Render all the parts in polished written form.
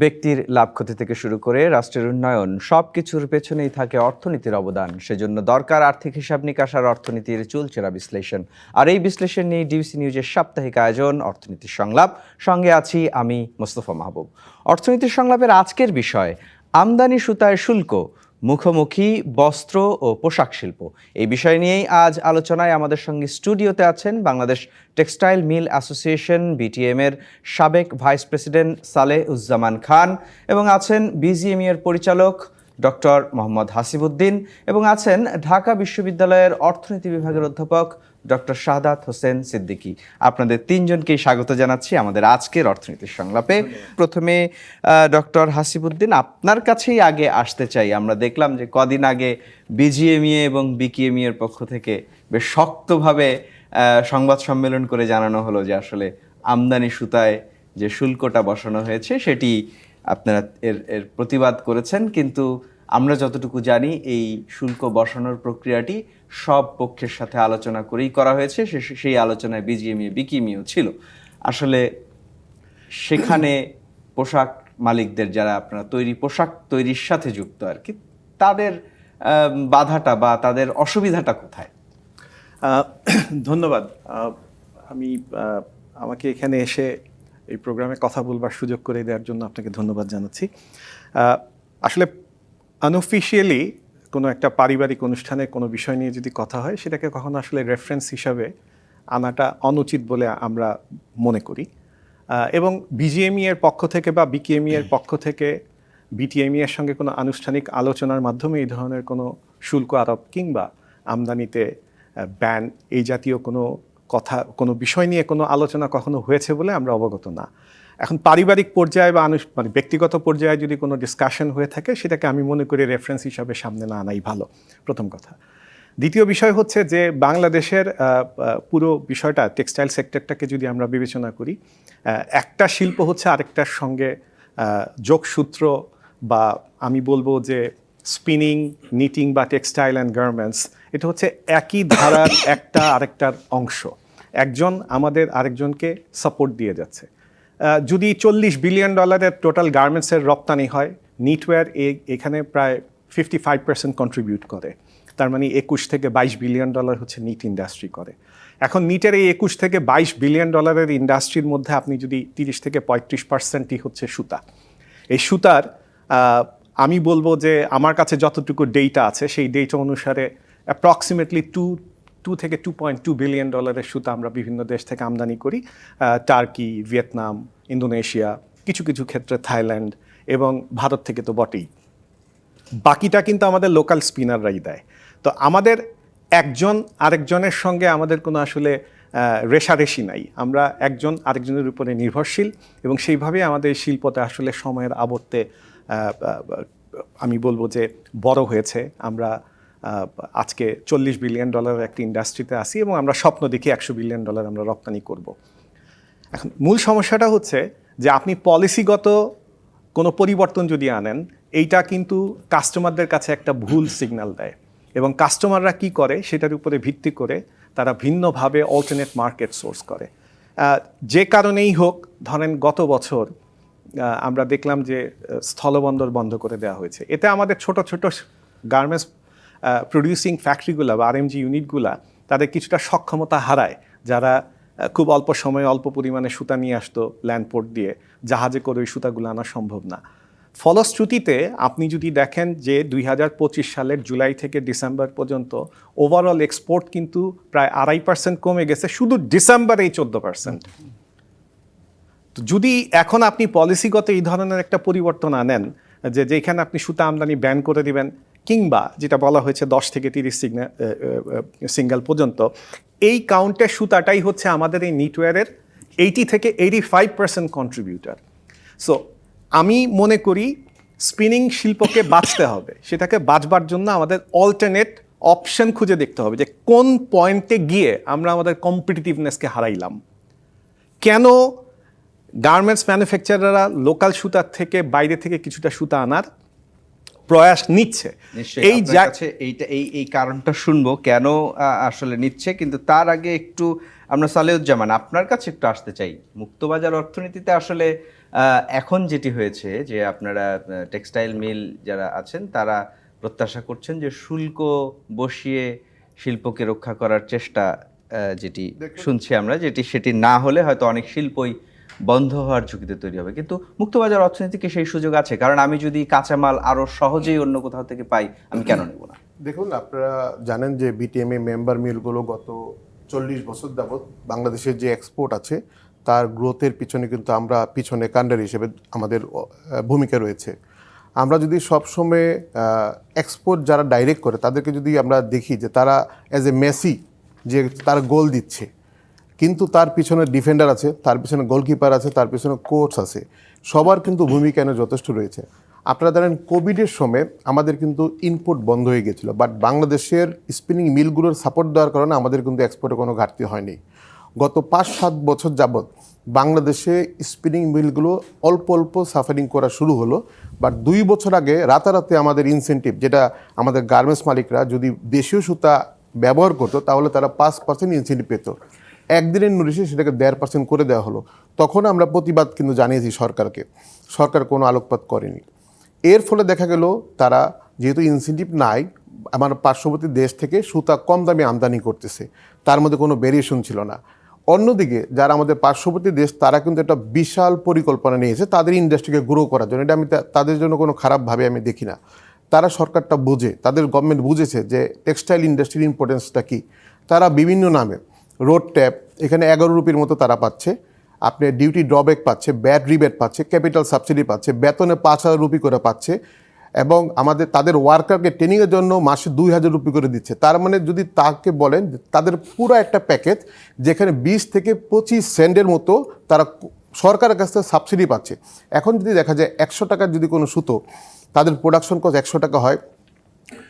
ব্যক্তির লাভ ক্ষতি থেকে শুরু করে রাষ্ট্রের উন্নয়ন সবকিছুর পেছনেই থাকে অর্থনীতির অবদান। সেজন্য দরকার আর্থিক হিসাব নিকাশ আর অর্থনীতির চুলচেরা বিশ্লেষণ। আর এই বিশ্লেষণ নিয়ে ডিবিসি নিউজের সাপ্তাহিক আয়োজন অর্থনীতির সংলাপ। সঙ্গে আছি আমি মোস্তফা মাহবুব। অর্থনীতির সংলাপের আজকের বিষয় আমদানি সুতায় শুল্ক, মুখোমুখি বস্ত্র ও পোশাক শিল্প। এই বিষয় নিয়েই আজ আলোচনায় আমাদের সঙ্গে স্টুডিওতে আছেন Bangladesh textile mill association BTM এর সাবেক ভাইস প্রেসিডেন্ট সালেউজ্জামান খান, এবং আছেন বিজিএমই এর পরিচালক ডক্টর মোহাম্মদ হাসিবুদ্দিন, এবং আছেন ঢাকা বিশ্ববিদ্যালয়ের অর্থনীতি বিভাগের অধ্যাপক ডক্টর শাহাদাত হোসেন সিদ্দিকী। আপনাদের তিনজনকেই স্বাগত জানাচ্ছি আমাদের আজকের অর্থনীতির সংলাপে। প্রথমে ডক্টর হাসিবুদ্দিন, আপনার কাছেই আগে আসতে চাই। আমরা দেখলাম যে কদিন আগে বিজিএমইএ এবং বিকিএমই এর পক্ষ থেকে বেশ শক্তভাবে সংবাদ সম্মেলন করে জানানো হলো যে আসলে আমদানি সুতায় যে শুল্কটা বসানো হয়েছে সেটি আপনারা এর প্রতিবাদ করেছেন, কিন্তু আমরা যতটুকু জানি এই শুল্ক বসানোর প্রক্রিয়াটি সব পক্ষের সাথে আলোচনা করেই করা হয়েছে। সেই আলোচনায় বিজিএমইএ বিকিএমইও ছিল। আসলে সেখানে পোশাক মালিকদের, যারা আপনারা পোশাক তৈরির সাথে যুক্ত আর কি, তাদের বাধাটা বা তাদের অসুবিধাটা কোথায়? ধন্যবাদ। আমাকে এখানে এসে এই প্রোগ্রামে কথা বলবার সুযোগ করে দেওয়ার জন্য আপনাকে ধন্যবাদ জানাচ্ছি। আসলে আনঅফিশিয়ালি কোনো একটা পারিবারিক অনুষ্ঠানে কোনো বিষয় নিয়ে যদি কথা হয়, সেটাকে কখনো আসলে রেফারেন্স হিসাবে আনাটা অনুচিত বলে আমরা মনে করি। এবং বিজিএমই এর পক্ষ থেকে বা বিকিএমই এর পক্ষ থেকে বিটিএমই এর সঙ্গে কোনো আনুষ্ঠানিক আলোচনার মাধ্যমে এই ধরনের কোনো শুল্ক আরোপ কিংবা আমদানিতে ব্যান, এই জাতীয় কোনো কথা, কোনো বিষয় নিয়ে কোনো আলোচনা কখনো হয়েছে বলে আমরা অবগত না। এখন পারিবারিক পর্যায়ে বা মানে ব্যক্তিগত পর্যায়ে যদি কোনো ডিসকাশন হয়ে থাকে, সেটাকে আমি মনে করি রেফারেন্স হিসাবে সামনে না আনাই ভালো, প্রথম কথা। দ্বিতীয় বিষয় হচ্ছে যে বাংলাদেশের পুরো বিষয়টা, টেক্সটাইল সেক্টরটাকে যদি আমরা বিবেচনা করি, একটা শিল্প হচ্ছে আরেকটার সঙ্গে যোগসূত্র, বা আমি বলবো যে স্পিনিং, নিটিং বা টেক্সটাইল অ্যান্ড গার্মেন্টস, এটা হচ্ছে একই ধারার একটা আরেকটার অংশ। একজন আমাদের আরেকজনকে সাপোর্ট দিয়ে যাচ্ছে। যদি $40 বিলিয়ন টোটাল গার্মেন্টসের রপ্তানি হয়, নিটওয়্যার এখানে প্রায় 55% কন্ট্রিবিউট করে। তার মানে 21 থেকে 22 বিলিয়ন ডলার হচ্ছে নিট ইন্ডাস্ট্রি করে। এখন নিটের এই 21 থেকে 22 বিলিয়ন ডলারের ইন্ডাস্ট্রির মধ্যে আপনি যদি 30 থেকে 35%ই হচ্ছে সুতা। এই সুতার আমি বলবো যে আমার কাছে যতটুকু ডেটা আছে, সেই ডেটা অনুসারে অ্যাপ্রক্সিমেটলি 2 থেকে 2.2 বিলিয়ন ডলারের সুতা আমরা বিভিন্ন দেশ থেকে আমদানি করি। টার্কি, ভিয়েতনাম, ইন্দোনেশিয়া, কিছু কিছু ক্ষেত্রে থাইল্যান্ড এবং ভারত থেকে তো বটেই। বাকিটা কিন্তু আমাদের লোকাল স্পিনাররাই দেয়। তো আমাদের একজন আরেকজনের সঙ্গে আমাদের কোনো আসলে রেশারেশি নাই। আমরা একজন আরেকজনের উপরে নির্ভরশীল, এবং সেইভাবেই আমাদের এই শিল্পতে আসলে সময়ের আবর্তে আমি বলবো যে বড় হয়েছে। আমরা আজকে $40 বিলিয়ন একটি ইন্ডাস্ট্রিতে আসি, এবং আমরা স্বপ্ন দেখি $100 বিলিয়ন আমরা রপ্তানি করব। এখন মূল সমস্যাটা হচ্ছে যে আপনি পলিসিগত কোনো পরিবর্তন যদি আনেন, এইটা কিন্তু কাস্টমারদের কাছে একটা ভুল সিগন্যাল দেয়, এবং কাস্টমাররা কি করে সেটার উপরে ভিত্তি করে তারা ভিন্নভাবে অল্টারনেট মার্কেট সোর্স করে। যে কারণেই হোক, ধরেন গত বছর আমরা দেখলাম যে স্থলবন্দর বন্ধ করে দেওয়া হয়েছে। এতে আমাদের ছোট ছোট গার্মেন্টস প্রডিউসিং ফ্যাক্টরিগুলো বা আরএমজি ইউনিটগুলা তাদের কিছুটা সক্ষমতা হারায়, যারা খুব অল্প সময়ে অল্প পরিমাণে সুতা নিয়ে আসতো ল্যান্ডপোর্ট দিয়ে। জাহাজে করে ওই সুতাগুলো আনা সম্ভব না। ফলশ্রুতিতে আপনি যদি দেখেন যে 2025 সালের জুলাই থেকে ডিসেম্বর পর্যন্ত ওভারঅল এক্সপোর্ট কিন্তু প্রায় 2.5% কমে গেছে, শুধু ডিসেম্বরেই 14%। তো যদি এখন আপনি পলিসিগত এই ধরনের একটা পরিবর্তন আনেন, যেখানে আপনি সুতা আমদানি ব্যান করে দিবেন, কিংবা যেটা বলা হয়েছে 10 থেকে 30 সিঙ্গেল পর্যন্ত, এই কাউন্টের সুতাটাই হচ্ছে আমাদের এই নিটওয়্যারের 80 থেকে 85% কন্ট্রিবিউটার। সো আমি মনে করি স্পিনিং শিল্পকে বাঁচতে হবে। সেটাকে বাঁচবার জন্য আমাদের অল্টারনেট অপশন খুঁজে দেখতে হবে যে কোন পয়েন্টে গিয়ে আমরা আমাদের কম্পিটিটিভনেসকে হারাইলাম। কেন গার্মেন্টস ম্যানুফ্যাকচারাররা লোকাল সুতার থেকে বাইরে থেকে কিছুটা সুতা আনার প্রয়াস নিচ্ছে? এই কারণটা শুনবো কেন আসলে নিচ্ছে, কিন্তু তার আগে একটু আমরা সালেউজ্জামান আপনার কাছে একটু আসতে চাই। মুক্তবাজার অর্থনীতিতে আসলে এখন যেটি হয়েছে যে আপনারা টেক্সটাইল মিল যারা আছেন তারা প্রত্যাশা করছেন যে শুল্ক বসিয়ে শিল্পকে রক্ষা করার চেষ্টা, যেটি শুনছি আমরা, সেটি না হলে হয়তো অনেক শিল্পই বন্ধ হওয়ার ঝুঁকিতে তৈরি হবে। কিন্তু মুক্তবাজার অর্থনীতিকে সেই সুযোগ আছে, কারণ আমি যদি কাঁচামাল আরো সহজেই অন্য কোথাও থেকে পাই, আমি কেন নেব না? দেখুন, আপনারা জানেন যে বিটিএমএ মেম্বার মিলগুলো গত 40 বছর যাবৎ বাংলাদেশের যে এক্সপোর্ট আছে তার গ্রোথের পিছনে কিন্তু আমরা পিছনে কাণ্ডার হিসেবে আমাদের ভূমিকা রয়েছে। আমরা যদি সবসময় এক্সপোর্ট যারা ডাইরেক্ট করে তাদেরকে যদি আমরা দেখি যে তারা অ্যাজ এ মেসি যে তার গোল দিচ্ছে, কিন্তু তার পিছনে ডিফেন্ডার আছে, তার পিছনে গোলকিপার আছে, তার পিছনে কোচ আছে, সবার কিন্তু ভূমিকা এনে যথেষ্ট রয়েছে। আপনারা জানেন কোভিডের সময় আমাদের কিন্তু ইনপুট বন্ধ হয়ে গেছিলো, বাট বাংলাদেশের স্পিনিং মিলগুলোর সাপোর্ট দেওয়ার কারণে আমাদের কিন্তু এক্সপোর্টে কোনো ঘাটতি হয়নি। গত 5-7 বছর যাবৎ বাংলাদেশে স্পিনিং মিলগুলো অল্প অল্প সাফারিং করা শুরু হলো, বাট 2 বছর আগে রাতারাতি আমাদের ইনসেন্টিভ, যেটা আমাদের গার্মেন্টস মালিকরা যদি দেশীয় সুতা ব্যবহার করতো তাহলে তারা 5% ইনসেন্টিভ পেত, একদিনের নোটিশে সেটাকে 1.5% করে দেওয়া হলো। তখন আমরা প্রতিবাদ কিন্তু জানিয়েছি সরকারকে, সরকার কোনো আলোকপাত করেনি। এর ফলে দেখা গেল তারা যেহেতু ইনসেন্টিভ নাই, আমার পার্শ্ববর্তী দেশ থেকে সুতা কম দামে আমদানি করতেছে, তার মধ্যে কোনো ভেরিয়েশন ছিল না। অন্যদিকে যারা আমাদের পার্শ্ববর্তী দেশ তারা কিন্তু একটা বিশাল পরিকল্পনা নিয়েছে তাদের ইন্ডাস্ট্রিকে গ্রো করার জন্য। এটা আমি তাদের জন্য কোনো খারাপভাবে আমি দেখি না। তারা সরকারটা বোঝে, তাদের গভর্নমেন্ট বুঝেছে যে টেক্সটাইল ইন্ডাস্ট্রির ইম্পর্টেন্সটা কী। তারা বিভিন্ন নামে রোড ট্যাপ এখানে 11 রুপির মতো তারা পাচ্ছে, আপনি ডিউটি ড্রব্যাক পাচ্ছে, ব্যাট রিবেট পাচ্ছে, ক্যাপিটাল সাবসিডি পাচ্ছে, বেতনে 5,000 রুপি করে পাচ্ছে, এবং তাদের ওয়ার্কারকে ট্রেনিংয়ের জন্য মাসে 2,000 রুপি করে দিচ্ছে। তার মানে যদি তাকে বলেন তাদের পুরো একটা প্যাকেজ যেখানে 20 থেকে 25 সেন্টের মতো তারা সরকারের কাছ থেকে সাবসিডি পাচ্ছে। এখন যদি দেখা যায় 100 টাকার যদি কোনো সুতো তাদের প্রোডাকশন কস্ট 100 টাকা হয়,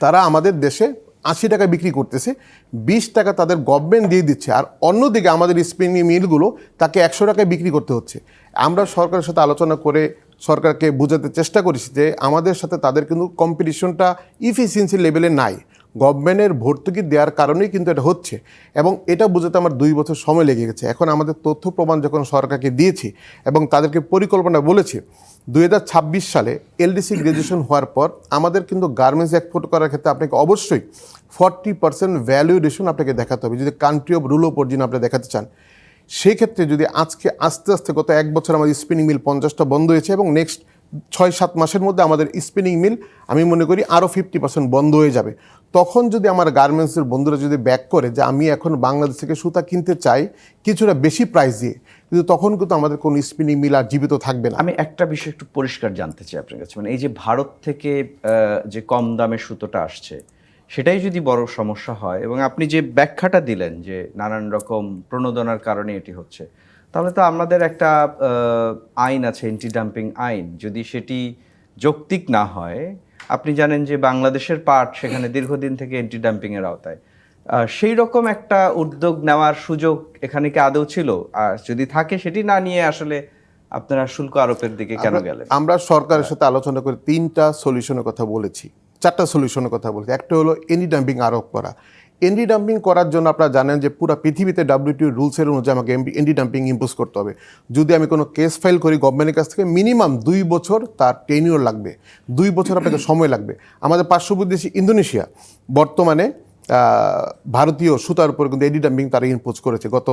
তারা আমাদের দেশে 80 টাকা বিক্রি করতেছে, 20 টাকা তাদের গভর্নমেন্ট দিয়ে দিচ্ছে, আর অন্যদিকে আমাদের স্পিনিং মিলগুলো তাকে 100 টাকায় বিক্রি করতে হচ্ছে। আমরা সরকারের সাথে আলোচনা করে সরকারকে বোঝাতে চেষ্টা করেছি যে আমাদের সাথে তাদের কিন্তু কম্পিটিশনটা ইফিসিয়েন্সি লেভেলে নাই, গভর্নমেন্টের ভর্তুকি দেওয়ার কারণেই কিন্তু এটা হচ্ছে, এবং এটা বোঝাতে আমার 2 বছর সময় লেগে গেছে। এখন আমাদের তথ্য প্রমাণ যখন সরকারকে দিয়েছি এবং তাদেরকে পরিকল্পনা বলেছি, 2026 সালে এলডিসি গ্র্যাজুয়েশন হওয়ার পর আমাদের কিন্তু গার্মেন্টস এক্সপোর্ট করার ক্ষেত্রে আপনাকে অবশ্যই 40% ভ্যালুয়েশন আপনাকে দেখাতে হবে যদি country of rule of origin আপনি দেখাতে চান। সেই ক্ষেত্রে যদি আজকে আস্তে আস্তে গত 1 বছর আমাদের স্পিনিং মিল 50টা বন্ধ হয়েছে, এবং নেক্সট 6-7 মাসের মধ্যে আমাদের স্পিনিং মিল আমি মনে করি আরও 50% বন্ধ হয়ে যাবে। তখন যদি আমার গার্মেন্টসের বন্ধুরা যদি ব্যাক করে যে আমি এখন বাংলাদেশ থেকে সুতা কিনতে চাই কিছুটা বেশি প্রাইস দিয়ে, কিন্তু তখন কিন্তু আমাদের কোনো স্পিনিং মিল আর জীবিত থাকবে না। আমি একটা বিষয় একটু পরিষ্কার জানতে চাই আপনার কাছে, মানে এই যে ভারত থেকে যে কম দামে সুতোটা আসছে সেটাই যদি বড় সমস্যা হয়, এবং আপনি যে ব্যাখ্যাটা দিলেন যে নানান রকম প্রণোদনার কারণে এটি হচ্ছে, তাহলে তো আমাদের একটা আইন আছে, এন্টি ডাম্পিং আইন, যদি সেটি যৌক্তিক না হয়, আপনি জানেন যে বাংলাদেশের পাট সেখানে দীর্ঘদিন থেকে এন্টি ডাম্পিংয়ের আওতায়, সেই রকম একটা উদ্যোগ নেওয়ার সুযোগ এখানে কি আদৌ ছিল? আর যদি থাকে সেটি না নিয়ে আসলে আপনারা শুল্ক আরোপের দিকে কেন গেলেন? আমরা সরকারের সাথে আলোচনা করে 3টা সলিউশনের কথা বলেছি, 4টা সলিউশনের কথা বলেছি। একটা হলো এন্টি ডাম্পিং আরোপ করা। এন্টি ডাম্পিং করার জন্য আপনারা জানেন যে পুরো পৃথিবীতে WTO রুলসের অনুযায়ী আমাকে এন্টি ডাম্পিং ইম্পোজ করতে হবে। যদি আমি কোনো কেস ফাইল করি গভর্নমেন্টের কাছ থেকে, মিনিমাম 2 বছর তার টেনিওর লাগবে, 2 বছর আপনাকে সময় লাগবে। আমাদের পার্শ্ববর্তী দেশ ইন্দোনেশিয়া বর্তমানে ভারতীয় সুতার উপর কিন্তু এন্টি ডাম্পিং তারা ইম্পোজ করেছে, গত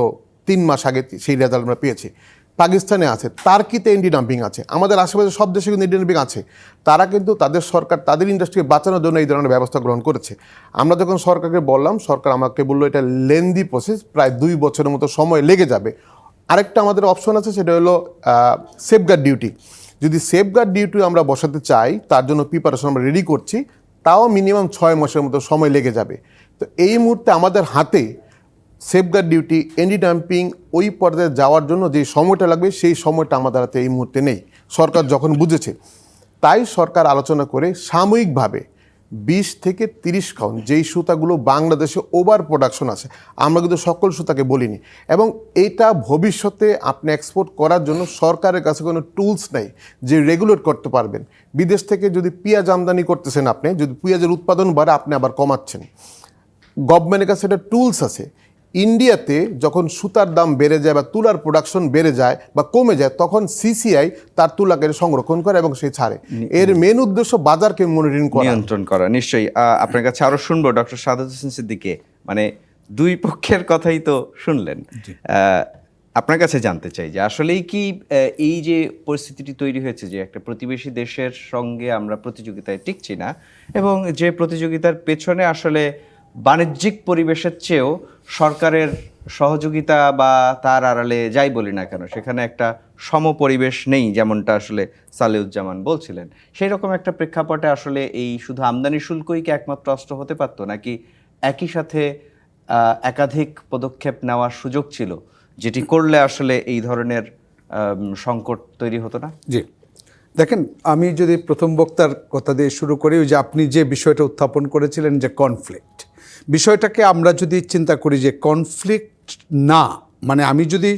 3 মাস আগে সেই রেজাল্ট আমরা পেয়েছি। পাকিস্তানে আছে, টার্কিতে এন্টি ডাম্পিং আছে, আমাদের আশেপাশে সব দেশে কিন্তু এন্টি ডাম্পিং আছে। তারা কিন্তু তাদের সরকার তাদের ইন্ডাস্ট্রিকে বাঁচানোর জন্য এই ধরনের ব্যবস্থা গ্রহণ করেছে। আমরা যখন সরকারকে বললাম, সরকার আমাকে বললো এটা লেন্দি প্রসেস, প্রায় 2 বছরের মতো সময় লেগে যাবে। আরেকটা আমাদের অপশন আছে, সেটা হলো সেফগার্ড ডিউটি। যদি সেফগার্ড ডিউটি আমরা বসাতে চাই, তার জন্য প্রিপারেশন আমরা রেডি করছি, তাও মিনিমাম 6 মাসের মতো সময় লেগে যাবে। তো এই মুহূর্তে আমাদের হাতে সেফগার্ড ডিউটি, এন্টি ডাম্পিং ওই পর্যায়ে যাওয়ার জন্য যে সময়টা লাগবে সেই সময়টা আমাদের হাতে এই মুহূর্তে নেই, সরকার যখন বুঝেছে। তাই সরকার আলোচনা করে সাময়িকভাবে 20 থেকে 30 কাউন্ট যেই সুতাগুলো বাংলাদেশে ওভার প্রোডাকশন আছে, আমরা কিন্তু সকল সুতাকে বলিনি, এবং এইটা ভবিষ্যতে আপনি এক্সপোর্ট করার জন্য সরকারের কাছে কোনো টুলস নেই যে রেগুলেট করতে পারবেন। বিদেশ থেকে যদি পেঁয়াজ আমদানি করতেছেন, আপনি যদি পেঁয়াজের উৎপাদন বাড়ে আপনি আবার কমাচ্ছেন, গভর্নমেন্টের কাছে একটা টুলস আছে। ইন্ডিয়াতে যখন সুতার দাম বেড়ে যায় বা তুলার প্রোডাকশন বেড়ে যায় বা কমে যায়, তখন সিসিআই তার তুলাকে সংরক্ষণ করে এবং সে ছাড়ে। এর মেন উদ্দেশ্য বাজারকে মনিটরিং করা, নিয়ন্ত্রণ করা। নিশ্চয়ই আপনার কাছে আরো শুনবো ডক্টর সাদাত হোসেন সিদ্দিকী, মানে দুই পক্ষের কথাই তো শুনলেন। আপনার কাছে জানতে চাই যে আসলেই কি এই যে পরিস্থিতিটি তৈরি হয়েছে যে একটা প্রতিবেশী দেশের সঙ্গে আমরা প্রতিযোগিতায় টিকছি না, এবং যে প্রতিযোগিতার পেছনে আসলে বাণিজ্যিক পরিবেশের চেয়েও সরকারের সহযোগিতা বা তার আড়ালে যাই বলি না কেন সেখানে একটা সমপরিবেশ নেই, যেমনটা আসলে সালেউজ্জামান বলছিলেন, সেই রকম একটা প্রেক্ষাপটে আসলে এই শুধু আমদানি শুল্কই কি একমাত্র অস্ত্র হতে পারত, নাকি একই সাথে একাধিক পদক্ষেপ নেওয়ার সুযোগ ছিল যেটি করলে আসলে এই ধরনের সংকট তৈরি হতো না? জি, দেখেন, আমি যদি প্রথম বক্তার কথা দিয়ে শুরু করি, ওই যে আপনি যে বিষয়টা উত্থাপন করেছিলেন যে কনফ্লিক্ট বিষয়টাকে আমরা যদি চিন্তা করি যে কনফ্লিক্ট না, মানে আমি যদি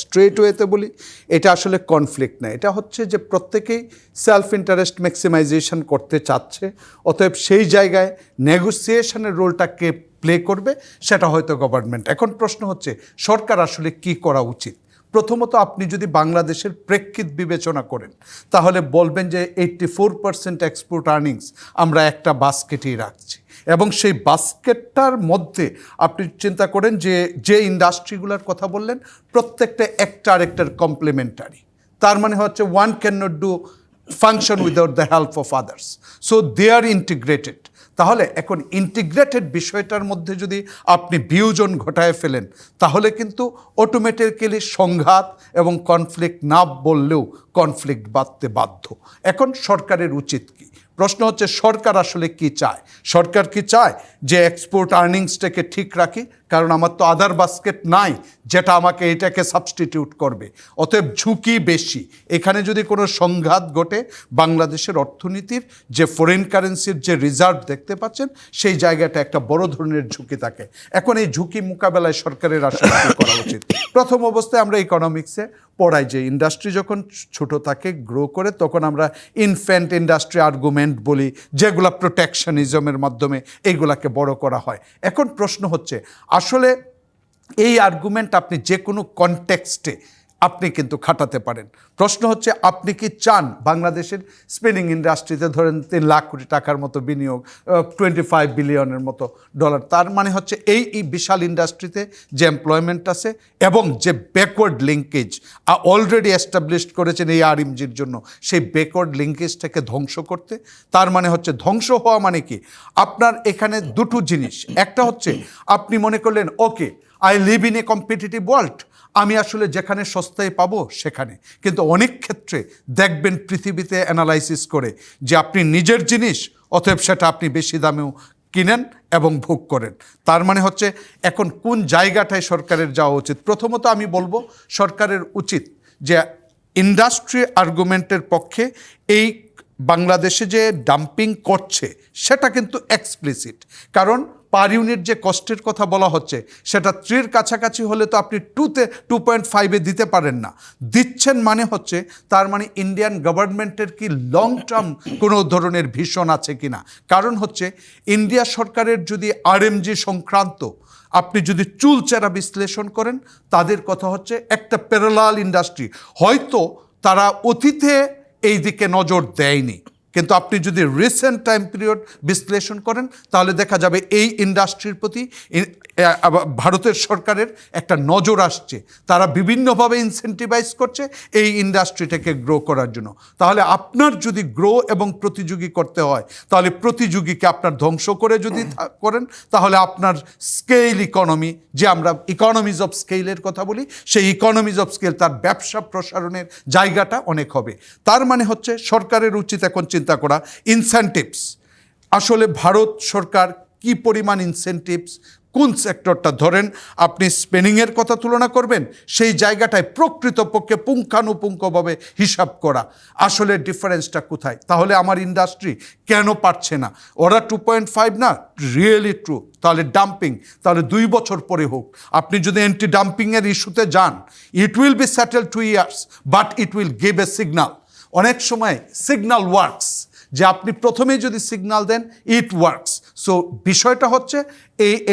স্ট্রেট ওয়েতে বলি এটা আসলে কনফ্লিক্ট না, এটা হচ্ছে যে প্রত্যেকেই সেলফ ইন্টারেস্ট ম্যাক্সিমাইজেশন করতে চাচ্ছে, অতএব সেই জায়গায় নেগোসিয়েশনের রোলটাকে প্লে করবে সেটা হয়তো গভর্নমেন্ট। এখন প্রশ্ন হচ্ছে সরকার আসলে কি করা উচিত। প্রথমত আপনি যদি বাংলাদেশের প্রেক্ষিত বিবেচনা করেন তাহলে বলবেন যে 84% এক্সপোর্ট আর্নিংস আমরা একটা বাস্কেটেই রাখছি, এবং সেই বাস্কেটটার মধ্যে আপনি চিন্তা করেন যে যে ইন্ডাস্ট্রিগুলোর কথা বললেন প্রত্যেকটা একটা আরেকটার কমপ্লিমেন্টারি, তার মানে হচ্ছে one can not do function without the help of others, so they are integrated. তাহলে এখন ইন্টিগ্রেটেড বিষয়টার মধ্যে যদি আপনি বিয়োজন ঘটায় ফেলেন তাহলে কিন্তু অটোমেটিক্যালি সংঘাত এবং কনফ্লিক্ট না বললেও কনফ্লিক্ট বাড়তে বাধ্য। এখন সরকারের উচিত কি? প্রশ্ন হচ্ছে সরকার আসলে কি চায়? সরকার কি চায় যে এক্সপোর্ট আর্নিংসটাকে ঠিক রাখি, কারণ আমার তো আদার বাস্কেট নাই যেটা আমাকে এটাকে সাবস্টিটিউট করবে, অতএব ঝুঁকি বেশি। এখানে যদি কোনো সংঘাত ঘটে বাংলাদেশের অর্থনীতির যে ফরেন কারেন্সির যে রিজার্ভ দেখতে পাচ্ছেন সেই জায়গাটা একটা বড় ধরনের ঝুঁকি থাকে। এখন এই ঝুঁকি মোকাবেলায় সরকারের আসলে কী করা উচিত? প্রথম অবস্থায় আমরা ইকোনমিক্সে পড়াই যে ইন্ডাস্ট্রি যখন ছোট থাকে গ্রো করে তখন আমরা ইনফ্যান্ট ইন্ডাস্ট্রি আর্গুমেন্ট বলি, যেগুলো প্রোটেকশনিজমের মাধ্যমে এইগুলাকে বড় করা হয়। এখন প্রশ্ন হচ্ছে আসলে এই আর্গুমেন্ট আপনি যে কোনো কনটেক্সটে আপনি কিন্তু খাটাতে পারেন। প্রশ্ন হচ্ছে আপনি কি চান বাংলাদেশের স্পিনিং ইন্ডাস্ট্রিতে ধরেন 3 লাখ কোটি টাকার মতো বিনিয়োগ, 25 বিলিয়নের মতো ডলার, তার মানে হচ্ছে এই বিশাল ইন্ডাস্ট্রিতে যে এমপ্লয়মেন্ট আছে এবং যে ব্যাকওয়ার্ড লিঙ্কেজ অলরেডি এস্টাবলিশড করেছেন এই আরএমজির জন্য, সেই ব্যাকওয়ার্ড লিঙ্কেজটাকে ধ্বংস করতে, তার মানে হচ্ছে ধ্বংস হওয়া মানে কি আপনার এখানে দুটো জিনিস। একটা হচ্ছে আপনি মনে করলেন okay I live in a competitive world, আমি আসলে যেখানে সস্তায় পাবো সেখানে, কিন্তু অনেক ক্ষেত্রে দেখবেন পৃথিবীতে অ্যানালাইসিস করে যে আপনি নিজের জিনিস অতএব সেটা আপনি বেশি দামেও কিনেন এবং ভোগ করেন। তার মানে হচ্ছে এখন কোন জায়গাটায় সরকারের যাওয়া উচিত? প্রথমত আমি বলবো সরকারের উচিত যে ইন্ডাস্ট্রি আর্গুমেন্টের পক্ষে এই বাংলাদেশে যে ডাম্পিং করছে সেটা কিন্তু এক্সপ্লিসিট, কারণ পার ইউনিট যে কস্টের কথা বলা হচ্ছে সেটা 3-এর কাছাকাছি হলে তো আপনি 2.5-এ দিতে পারেন না, দিচ্ছেন মানে হচ্ছে তার মানে ইন্ডিয়ান গভর্নমেন্টের কি লং টার্ম কোনো ধরনের ভিশন আছে কি না। কারণ হচ্ছে ইন্ডিয়া সরকারের যদি আরএমজি সংক্রান্ত আপনি যদি চুলচেরা বিশ্লেষণ করেন তাদের কথা হচ্ছে একটা প্যারালাল ইন্ডাস্ট্রি, হয়তো তারা অতীতে এই দিকে নজর দেয়নি, কিন্তু আপনি যদি রিসেন্ট টাইম পিরিয়ড বিশ্লেষণ করেন তাহলে দেখা যাবে এই ইন্ডাস্ট্রির প্রতি ভারতের সরকারের একটা নজর আসছে, তারা বিভিন্নভাবে ইনসেন্টিভাইজ করছে এই ইন্ডাস্ট্রিটাকে গ্রো করার জন্য। তাহলে আপনার যদি গ্রো এবং প্রতিযোগী করতে হয় তাহলে প্রতিযোগীকে আপনার ধ্বংস করে যদি করেন তাহলে আপনার স্কেল ইকোনমি, যে আমরা ইকোনমিজ অফ স্কেলের কথা বলি, সেই ইকোনমিজ অফ স্কেল তার ব্যবসা প্রসারণের জায়গাটা অনেক হবে। তার মানে হচ্ছে সরকারের উচিত এখন চিন্তা করা ইনসেন্টিভস, আসলে ভারত সরকার কি পরিমাণ ইনসেন্টিভস কোন সেক্টরটা, ধরেন আপনি স্পেনিংয়ের কথা তুলনা করবেন সেই জায়গাটায় প্রকৃতপক্ষে পুঙ্খানুপুঙ্খভাবে হিসাব করা আসলে ডিফারেন্সটা কোথায়, তাহলে আমার ইন্ডাস্ট্রি কেন পারছে না। ওরা 2.5 না, রিয়েলি ট্রু, তাহলে ডাম্পিং তাহলে 2 বছর পরে হোক। আপনি যদি অ্যান্টি ডাম্পিংয়ের ইস্যুতে যান it will be settle 2 years but it will give a signal. অনেক সময় সিগনাল ওয়ার্কস, যে আপনি প্রথমেই যদি সিগনাল দেন ইট ওয়ার্কস, সো বিষয়টা হচ্ছে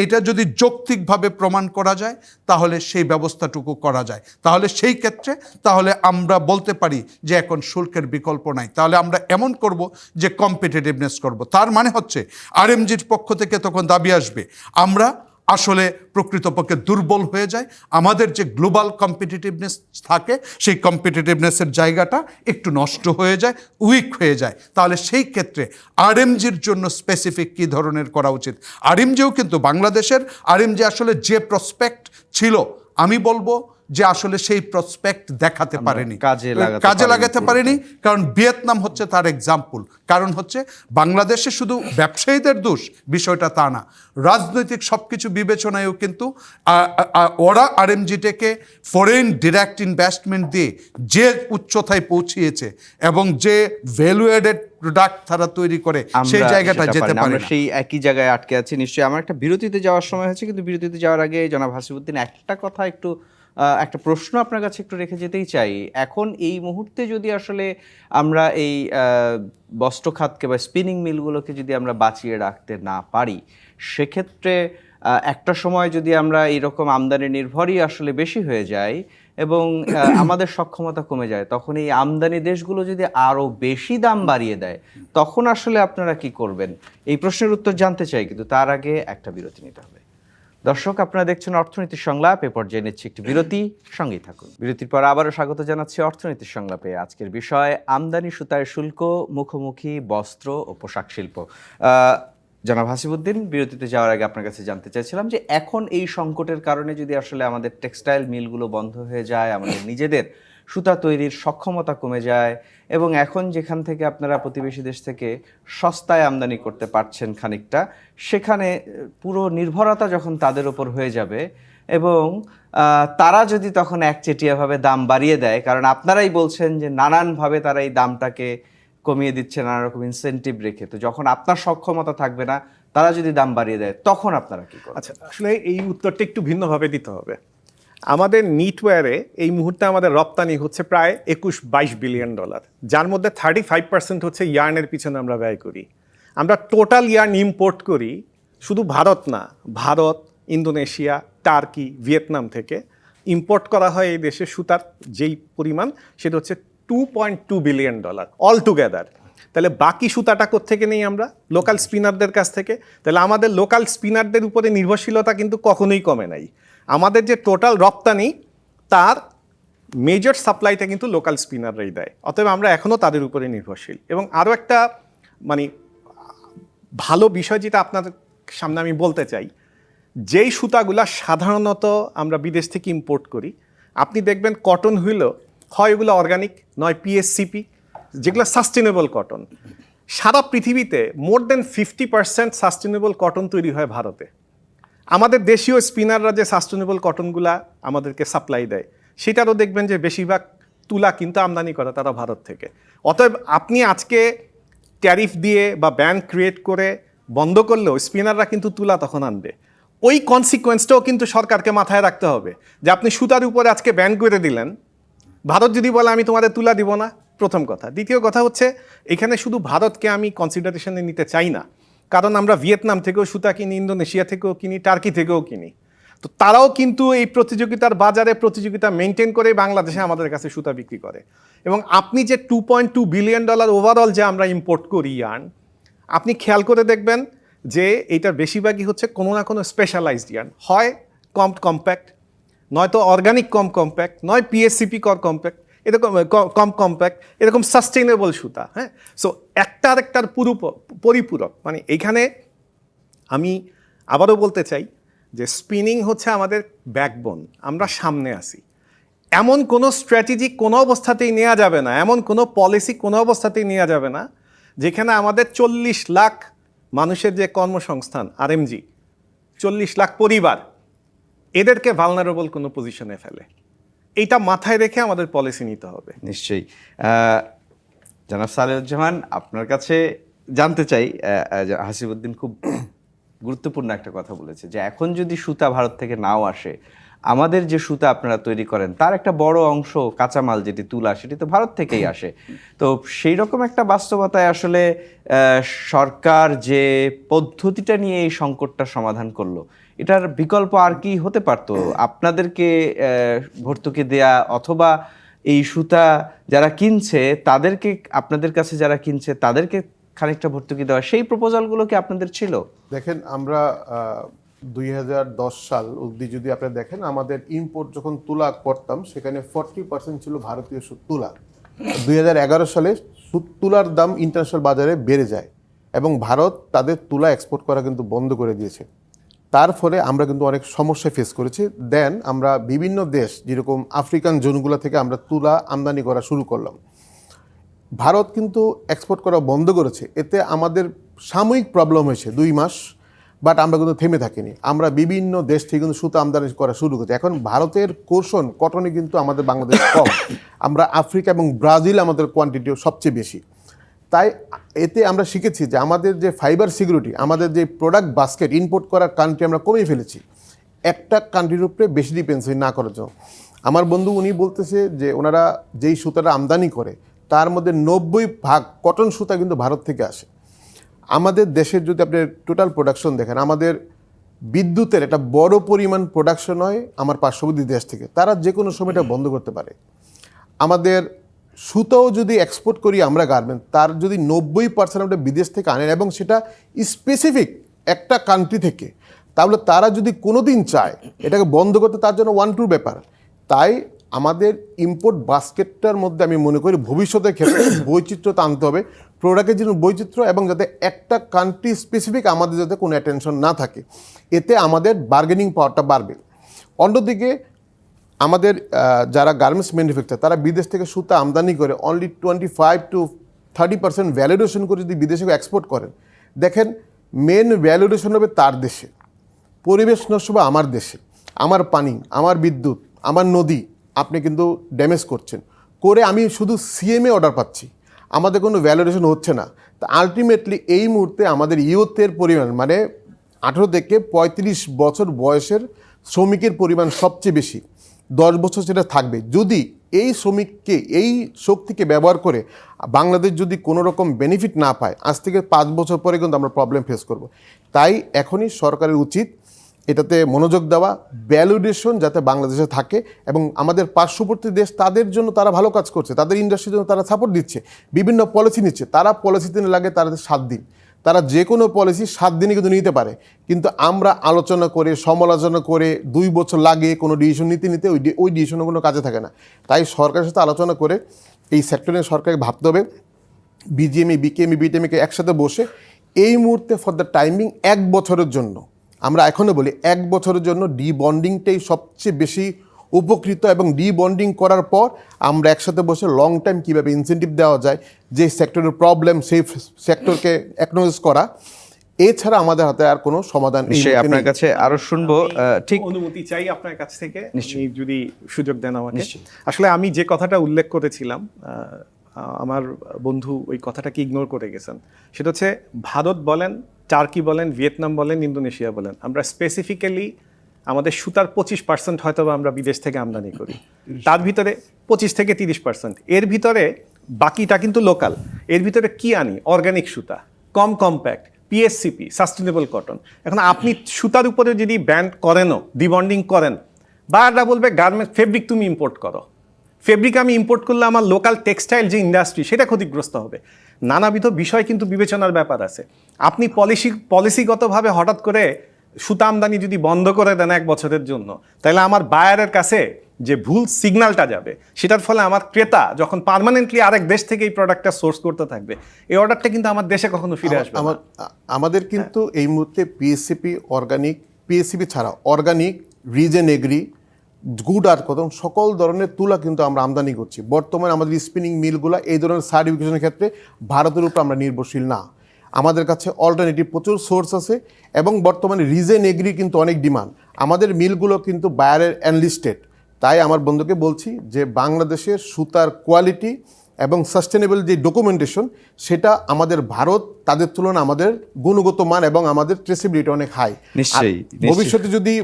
এইটা যদি যৌক্তিকভাবে প্রমাণ করা যায় তাহলে সেই ব্যবস্থাটুকু করা যায়, তাহলে সেই ক্ষেত্রে তাহলে আমরা বলতে পারি যে এখন শুল্কের বিকল্প নাই। তাহলে আমরা এমন করব যে কম্পিটিটিভনেস করব। তার মানে হচ্ছে আরএমজির পক্ষ থেকে তখন দাবি আসবে আমরা আসলে প্রকৃতপক্ষে দুর্বল হয়ে যায়, আমাদের যে গ্লোবাল কম্পিটিটিভনেস থাকে সেই কম্পিটিটিভনেসের জায়গাটা একটু নষ্ট হয়ে যায়, উইক হয়ে যায়। তাহলে সেই ক্ষেত্রে আরএমজির জন্য স্পেসিফিক কী ধরনের করা উচিত। আরএমজিও কিন্তু বাংলাদেশের আরএমজি আসলে যে প্রসপেক্ট ছিল, আমি বলবো যে আসলে সেই প্রসপেক্ট দেখাতে পারেনি, কাজে লাগাতে পারেনি। কারণ ভিয়েতনাম হচ্ছে তার এক্সাম্পল। কারণ হচ্ছে বাংলাদেশে শুধু ব্যবসায়ীদের দোষ বিষয়টা তা না, রাজনৈতিক সব কিছু বিবেচনায়ও কিন্তু ওরা আরএমজিটাকে ফরেন ডিরেক্ট ইনভেস্টমেন্ট দিয়ে যে উচ্চতায় পৌঁছিয়েছে এবং যে ভ্যালু এডেড প্রোডাক্ট তারা তৈরি করে সেই জায়গাটা যেতে পারে আমরা সেই একই জায়গায় আটকে আছি। নিশ্চয়ই আমার একটা বিরতিতে যাওয়ার সময় হয়েছে, কিন্তু বিরতিতে যাওয়ার আগে জনাব হাসিবউদ্দিন একটা কথা একটা প্রশ্ন আপনার কাছে একটু রেখে যেতেই চাই। এখন এই মুহূর্তে যদি আসলে আমরা এই বস্ত্র খাতকে বা স্পিনিং মিলগুলোকে যদি আমরা বাঁচিয়ে রাখতে না পারি, সেক্ষেত্রে একটা সময় যদি আমরা এইরকম আমদানি নির্ভরই আসলে বেশি হয়ে যায় এবং আমাদের সক্ষমতা কমে যায়, তখন এই আমদানি দেশগুলো যদি আরও বেশি দাম বাড়িয়ে দেয়, তখন আসলে আপনারা কি করবেন? এই প্রশ্নের উত্তর জানতে চাই, কিন্তু তার আগে একটা বিরতি নিতে হবে। দর্শক, আপনারা দেখছেন অর্থনীতির সংলাপ। এ পর্যায়ে নিচ্ছি একটি বিরতি, সঙ্গেই থাকুন। বিরতির পর আবারও স্বাগত জানাচ্ছি অর্থনীতির সংলাপে। আজকের বিষয় আমদানি সুতার শুল্ক, মুখোমুখি বস্ত্র ও পোশাক শিল্প। জনাব হাসিবউদ্দিন, বিরতিতে যাওয়ার আগে আপনার কাছে জানতে চাইছিলাম যে এখন এই সংকটের কারণে যদি আসলে আমাদের টেক্সটাইল মিলগুলো বন্ধ হয়ে যায়, আমাদের নিজেদের সুতা তৈরির সক্ষমতা কমে যায় এবং এখন যেখান থেকে আপনারা প্রতিবেশী দেশ থেকে সস্তায় আমদানি করতে পারছেন খানিকটা, সেখানে পুরো নির্ভরতা যখন তাদের ওপর হয়ে যাবে এবং তারা যদি তখন একচেটিয়াভাবে দাম বাড়িয়ে দেয়, কারণ আপনারাই বলছেন যে নানানভাবে তারা এই দামটাকে কমিয়ে দিচ্ছে নানা রকম ইনসেন্টিভ রেখে, তো যখন আপনার সক্ষমতা থাকবে না, তারা যদি দাম বাড়িয়ে দেয়, তখন আপনারা কি করবেন? আচ্ছা, আসলে এই উত্তরটা একটু ভিন্নভাবে দিতে হবে। আমাদের নিটওয়্যারে এই মুহূর্তে আমাদের রপ্তানি হচ্ছে প্রায় 21-22 বিলিয়ন ডলার, যার মধ্যে 35% হচ্ছে ইয়ার্নের পিছনে আমরা ব্যয় করি। আমরা টোটাল ইয়ার্ন ইম্পোর্ট করি শুধু ভারত না, ভারত, ইন্দোনেশিয়া, টার্কি, ভিয়েতনাম থেকে ইম্পোর্ট করা হয় এই দেশে সুতার যেই পরিমাণ, সেটা হচ্ছে $2.2 বিলিয়ন অল টুগেদার। তাহলে বাকি সুতাটা কোত্থেকে নেই আমরা? লোকাল স্পিনারদের কাছ থেকে। তাহলে আমাদের লোকাল স্পিনারদের উপরে নির্ভরশীলতা কিন্তু কখনোই কমে নাই। আমাদের যে টোটাল রপ্তানি, তার মেজর সাপ্লাইটা কিন্তু লোকাল স্পিনাররাই দেয়। অতএব আমরা এখনও তাদের উপরে নির্ভরশীল। এবং আরও একটা ভালো বিষয় যেটা আপনাদের সামনে আমি বলতে চাই, যেই সুতাগুলা সাধারণত আমরা বিদেশ থেকে ইম্পোর্ট করি, আপনি দেখবেন কটন হইলেও হয় এগুলো অর্গানিক, নয় পিএসসিপি, যেগুলো সাস্টেনেবল কটন। সারা পৃথিবীতে মোর দেন 50% সাস্টেনেবল কটন তৈরি হয় ভারতে। আমাদের দেশীয় স্পিনাররা যে সাস্টেনেবল কটনগুলা আমাদেরকে সাপ্লাই দেয়, সেটারও দেখবেন যে বেশিরভাগ তুলা কিন্তু আমদানি করে তারা ভারত থেকে। অতএব আপনি আজকে ট্যারিফ দিয়ে বা ব্যান ক্রিয়েট করে বন্ধ করলেও স্পিনাররা কিন্তু তুলা তখন আনবে। ওই কনসিকোয়েন্সটাও কিন্তু সরকারকে মাথায় রাখতে হবে, যে আপনি সুতার উপরে আজকে ব্যান করে দিলেন, ভারত যদি বলে আমি তোমাদের তুলা দিব না, প্রথম কথা। দ্বিতীয় কথা হচ্ছে, এখানে শুধু ভারতকে আমি কনসিডারেশনে নিতে চাই না, কারণ আমরা ভিয়েতনাম থেকেও সুতা কিনি, ইন্দোনেশিয়া থেকেও কিনি, টার্কি থেকেও কিনি। তো তারাও কিন্তু এই প্রতিযোগিতার বাজারে প্রতিযোগিতা মেনটেন করে বাংলাদেশে আমাদের কাছে সুতা বিক্রি করে। এবং আপনি যে $2.2 বিলিয়ন ওভারঅল যে আমরা ইম্পোর্ট করি ইয়ার্ন, আপনি খেয়াল করে দেখবেন যে এইটার বেশিরভাগই হচ্ছে কোনো না কোনো স্পেশালাইজড ইয়ার্ন, হয় কম্প্যাক্ট, নয়তো অর্গানিক কম্প্যাক্ট, নয় পিএসসিপি কম্প্যাক্ট, এরকম কম্প্যাক্ট, এরকম সাস্টেইনেবল সুতা। হ্যাঁ, সো একটার পরিপূরক। মানে এইখানে আমি আবারও বলতে চাই যে স্পিনিং হচ্ছে আমাদের ব্যাকবোন, আমরা সামনে আসি। এমন কোনো স্ট্র্যাটেজি কোনো অবস্থাতেই নেওয়া যাবে না, এমন কোনো পলিসি কোনো অবস্থাতেই নেওয়া যাবে না যেখানে আমাদের 40 লাখ মানুষের যে কর্মসংস্থান, আরএমজি 40 লাখ পরিবার, এদেরকে ভালনারেবল কোনো পজিশনে ফেলে। এইটা মাথায় রেখে আমাদের পলিসি নিতে হবে। নিশ্চয়ই। জনাব সালেহুজ্জামান, আপনার কাছে জানতে চাই, হাসিবউদ্দিন খুব গুরুত্বপূর্ণ একটা কথা বলেছে যে এখন যদি সুতা ভারত থেকে নাও আসে, আমাদের যে সুতা আপনারা তৈরি করেন তার একটা বড় অংশ কাঁচামাল যেটি তুলা সেটি তো ভারত থেকেই আসে। তো সেই রকম একটা বাস্তবতায় আসলে সরকার যে পদ্ধতিটা নিয়ে এই সংকটটা সমাধান করলো, এটার বিকল্প আর কি হতে পারতো? আপনাদেরকে ভর্তুকি দেয়া, অথবা এই সুতা যারা কিনছে তাদেরকে, আপনাদের কাছে যারা কিনছে তাদেরকে খানিকটা ভর্তুকি দেওয়া, সেই প্রপোজালগুলো কি আপনাদের ছিল? দেখেন, আমরা 2010 সাল অবধি যদি আপনি দেখেন, আমাদের ইম্পোর্ট যখন তুলা করতাম সেখানে 40% ছিল ভারতীয় তুলা। 2011 সালে তুলার দাম ইন্টারন্যাশনাল বাজারে বেড়ে যায় এবং ভারত তাদের তুলা এক্সপোর্ট করা কিন্তু বন্ধ করে দিয়েছে। তার ফলে আমরা কিন্তু অনেক সমস্যা ফেস করেছি। দেন আমরা বিভিন্ন দেশ, যেরকম আফ্রিকান জোনগুলো থেকে আমরা তুলা আমদানি করা শুরু করলাম। ভারত কিন্তু এক্সপোর্ট করা বন্ধ করেছে, এতে আমাদের সাময়িক প্রবলেম হয়েছে 2 মাস, বাট আমরা কিন্তু থেমে থাকিনি। আমরা বিভিন্ন দেশ থেকে কিন্তু সুতা আমদানি করা শুরু করেছি। এখন ভারতের কটনে কিন্তু আমাদের বাংলাদেশ কম, আমরা আফ্রিকা এবং ব্রাজিল আমাদের কোয়ান্টিটিও সবচেয়ে বেশি। তাই এতে আমরা শিখেছি যে আমাদের যে ফাইবার সিকিউরিটি, আমাদের যে প্রোডাক্ট বাস্কেট ইম্পোর্ট করার কান্ট্রি আমরা কমিয়ে ফেলেছি, একটা কান্ট্রির উপরে বেশি ডিপেন্ডেন্সি না করার জন্য। আমার বন্ধু উনি বলতেছে যে ওনারা যেই সুতাটা আমদানি করে তার মধ্যে 90% কটন সুতা কিন্তু ভারত থেকে আসে। আমাদের দেশের যদি আপনি টোটাল প্রোডাকশন দেখেন, আমাদের বিদ্যুতের একটা বড় পরিমাণ প্রোডাকশন হয় আমার পার্শ্ববর্তী দেশ থেকে, তারা যে কোনো সময় এটা বন্ধ করতে পারে। আমাদের সুতাও যদি এক্সপোর্ট করি আমরা গার্মেন্ট, তার যদি 90% আমরা বিদেশ থেকে আনেন এবং সেটা স্পেসিফিক একটা কান্ট্রি থেকে, তাহলে তারা যদি কোনো দিন চায় এটাকে বন্ধ করতে, তার জন্য 1-2 ব্যাপার। তাই আমাদের ইম্পোর্ট বাস্কেটটার মধ্যে আমি মনে করি ভবিষ্যতের ক্ষেত্রে বৈচিত্র্যতা আনতে হবে, প্রোডাক্টের জন্য বৈচিত্র্য, এবং যাতে একটা কান্ট্রি স্পেসিফিক আমাদের যাতে কোনো অ্যাটেনশন না থাকে, এতে আমাদের বার্গেনিং পাওয়ারটা বাড়বে। অন্যদিকে আমাদের যারা গার্মেন্টস ম্যানুফ্যাকচার, তারা বিদেশ থেকে সুতা আমদানি করে অনলি 25-30% ভ্যালিডেশন করে যদি বিদেশে এক্সপোর্ট করেন, দেখেন মেন ভ্যালিডেশন হবে তার দেশে, পরিবেশ নষ্ট হবে আমার দেশে, আমার পানি, আমার বিদ্যুৎ, আমার নদী আপনি কিন্তু ড্যামেজ করছেন করে, আমি শুধু সিএমএ অর্ডার পাচ্ছি, আমাদের কোনো ভ্যালিডেশন হচ্ছে না। তা আলটিমেটলি এই মুহূর্তে আমাদের ইয়ুথের পরিমাণ, মানে 18 থেকে 35 বছর বয়সের শ্রমিকের পরিমাণ সবচেয়ে বেশি, 10 বছর সেটা থাকবে। যদি এই শ্রমিককে, এই শক্তিকে ব্যবহার করে বাংলাদেশ যদি কোনো রকম বেনিফিট না পায়, আজ থেকে 5 বছর পরে কিন্তু আমরা প্রবলেম ফেস করব। তাই এখনই সরকারের উচিত এটাতে মনোযোগ দেওয়া, ভ্যালিডেশন যাতে বাংলাদেশে থাকে, এবং আমাদের পার্শ্ববর্তী দেশ তাদের জন্য তারা ভালো কাজ করছে, তাদের ইন্ডাস্ট্রির জন্য তারা সাপোর্ট দিচ্ছে, বিভিন্ন পলিসি নিচ্ছে। তারা পলিসি দিনে লাগে তাদের 7 দিন, তারা যে কোনো পলিসি 7 দিনে কিন্তু নিতে পারে, কিন্তু আমরা আলোচনা করে সমালোচনা করে 2 বছর লাগে কোনো ডিসিশন নিতে ওই ডিসিশনও কোনো কাজে থাকে না। তাই সরকারের সাথে আলোচনা করে এই সেক্টরে সরকারকে ভাবতে হবে, বিজিএমই, বিকেএমই, বিটিএমকে একসাথে বসে এই মুহূর্তে ফর দ্য টাইমিং 1 বছরের জন্য, আমরা এখনও বলি 1 বছরের জন্য ডিবন্ডিংটাই সবচেয়ে বেশি উপকৃত, এবং ডিবন্ডিং করার পর আমরা একসাথে বসে লং টাইম কীভাবে ইনসেন্টিভ দেওয়া যায়, যে সেক্টরের প্রবলেম সেই সেক্টরকে অ্যাকনোলেজ করা, এছাড়া আমাদের হাতে আর কোনো সমাধান নেই। নিশ্চয়ই আপনার কাছে আরো শুনবো, ঠিক অনুমতি চাই আপনার কাছ থেকে, নিশ্চয়ই। আপনি যদি সুযোগ দেন আমাকে। নিশ্চয়ই। আসলে আমি যে কথাটা উল্লেখ করেছিলাম, আমার বন্ধু ওই কথাটাকে ইগনোর করে গেছেন। সেটা হচ্ছে ভারত বলেন, টার্কি বলেন, ভিয়েতনাম বলেন, ইন্দোনেশিয়া বলেন, আমরা স্পেসিফিক্যালি আমাদের সুতার 25% হয়তো আমরা বিদেশ থেকে আমদানি করি, তার ভিতরে 25 থেকে 30%, এর ভিতরে বাকিটা কিন্তু লোকাল। এর ভিতরে কি আনি? অর্গানিক সুতা, কম্প্যাক্ট, পিএসসিপি, সাস্টেনেবল কটন। এখন আপনি সুতার উপরে যদি ব্যান্ড করেনও, ডিবন্ডিং করেন, বারবার বলবে গার্মেন্ট ফেব্রিক তুমি ইম্পোর্ট করো, ফেব্রিক আমি ইম্পোর্ট করলে আমার লোকাল টেক্সটাইল যে ইন্ডাস্ট্রি সেটা ক্ষতিগ্রস্ত হবে। নানাবিধ বিষয় কিন্তু বিবেচনার ব্যাপার আছে। আপনি পলিসিগতভাবে হঠাৎ করে সুতা আমদানি যদি বন্ধ করে দেন 1 বছরের জন্য, তাহলে আমার বায়ারের কাছে যে ভুল সিগন্যালটা যাবে, সেটার ফলে আমার ক্রেতা যখন পার্মানেন্টলি আরেক দেশ থেকে এই প্রোডাক্টটা সোর্স করতে থাকবে, এই অর্ডারটা কিন্তু আমার দেশে কখনো ফিরে আসবে না। আমাদের কিন্তু এই মুহূর্তে পিএসসিপি, অর্গানিক, পিএসসিপি ছাড়া অর্গানিক, রিজেন এগ্রি, গুড আর কটন সকল ধরনের তুলা কিন্তু আমরা আমদানি করছি। বর্তমানে আমাদের স্পিনিং মিলগুলো এই ধরনের সার্টিফিকেশনের ক্ষেত্রে ভারতের উপর আমরা নির্ভরশীল না। আমাদের কাছে অল্টারনেটিভ প্রচুর সোর্স আছে, এবং বর্তমানে রিজেন এগ্রি কিন্তু অনেক ডিমান্ড। আমাদের মিলগুলো কিন্তু বায়ারের অ্যানলিস্টেড। তাই আমার বন্ধুকে বলছি যে বাংলাদেশের সুতার কোয়ালিটি এবং সাস্টেনেবল যে ডকুমেন্টেশন, সেটা আমাদের ভারত তাদের তুলনায় আমাদের গুণগত মান এবং আমাদের ট্রেসিবিলিটি অনেক হাই। নিশ্চয়ই, নিশ্চয়ই। ভবিষ্যতে যদি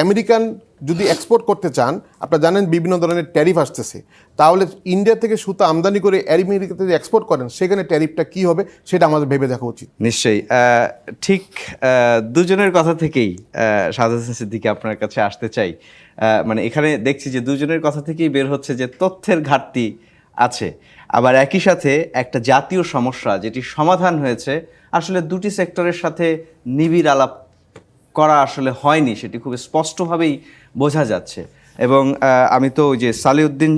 আমেরিকান যদি এক্সপোর্ট করতে চান, আপনারা জানেন বিভিন্ন ধরনের ট্যারিফ আসতেছে, তাহলে ইন্ডিয়া থেকে সুতা আমদানি করে আমেরিকাতে যদি এক্সপোর্ট করেন, সেখানে ট্যারিফটা কি হবে সেটা আমাদের ভেবে দেখা উচিত। নিশ্চয়ই। ঠিক দুজনের কথা থেকেই সাদ হোসেন সিদ্দিকী আপনার কাছে আসতে চাই। মানে এখানে দেখছি যে দুজনের কথা থেকেই বের হচ্ছে যে তথ্যের ঘাটতি আছে, আবার একই সাথে একটা জাতীয় সমস্যা যেটি সমাধান হয়েছে আসলে দুটি সেক্টরের সাথে নিবিড় আলাপ করা আসলে হয়নি, সেটি খুব স্পষ্টভাবেই বোঝা যাচ্ছে। এবং আমি তো ওই যে সালিউদ্দিন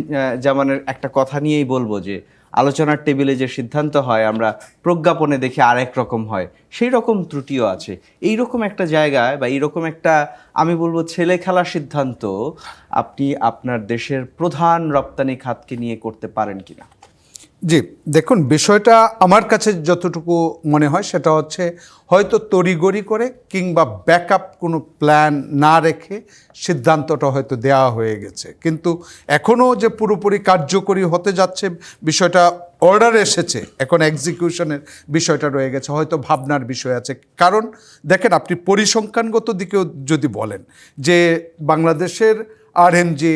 জামানের একটা কথা নিয়েই বলবো যে আলোচনার টেবিলে যে সিদ্ধান্ত হয় আমরা প্রজ্ঞাপনে দেখি আরেক রকম হয়, সেই রকম ত্রুটিও আছে। এই রকম একটা জায়গায় বা এইরকম একটা আমি বলবো ছেলে খেলা সিদ্ধান্ত আপনি আপনার দেশের প্রধান রপ্তানি খাতকে নিয়ে করতে পারেন কিনা? জি, দেখুন, বিষয়টা আমার কাছে যতটুকু মনে হয় সেটা হচ্ছে হয়তো তড়িঘড়ি করে কিংবা ব্যাকআপ কোনো প্ল্যান না রেখে সিদ্ধান্তটা হয়তো দেওয়া হয়ে গেছে, কিন্তু এখনও যে পুরোপুরি কার্যকরী হতে যাচ্ছে বিষয়টা অর্ডার এসেছে, এখন এক্সিকিউশনের বিষয়টা রয়ে গেছে, হয়তো ভাবনার বিষয় আছে। কারণ দেখেন, আপনি পরিসংখ্যানগত দিকেও যদি বলেন যে বাংলাদেশের আরএমজি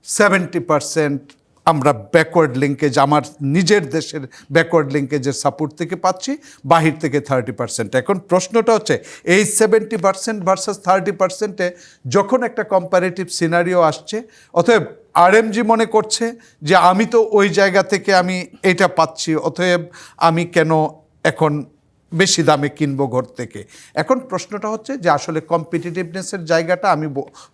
70% আমরা ব্যাকওয়ার্ড লিঙ্কেজ, আমার নিজের দেশের ব্যাকওয়ার্ড লিঙ্কেজের সাপোর্ট থেকে পাচ্ছি, বাহির থেকে 30%। এখন প্রশ্নটা হচ্ছে এই 70% ভার্সাস 30%-এ যখন একটা কম্পারেটিভ সিনারিও আসছে, অতএব আরএমজি মনে করছে যে আমি তো ওই জায়গা থেকে আমি এটা পাচ্ছি, অতএব আমি কেন এখন বেশি দামে কিনবো ঘর থেকে। এখন প্রশ্নটা হচ্ছে যে আসলে কম্পিটিটিভনেসের জায়গাটা আমি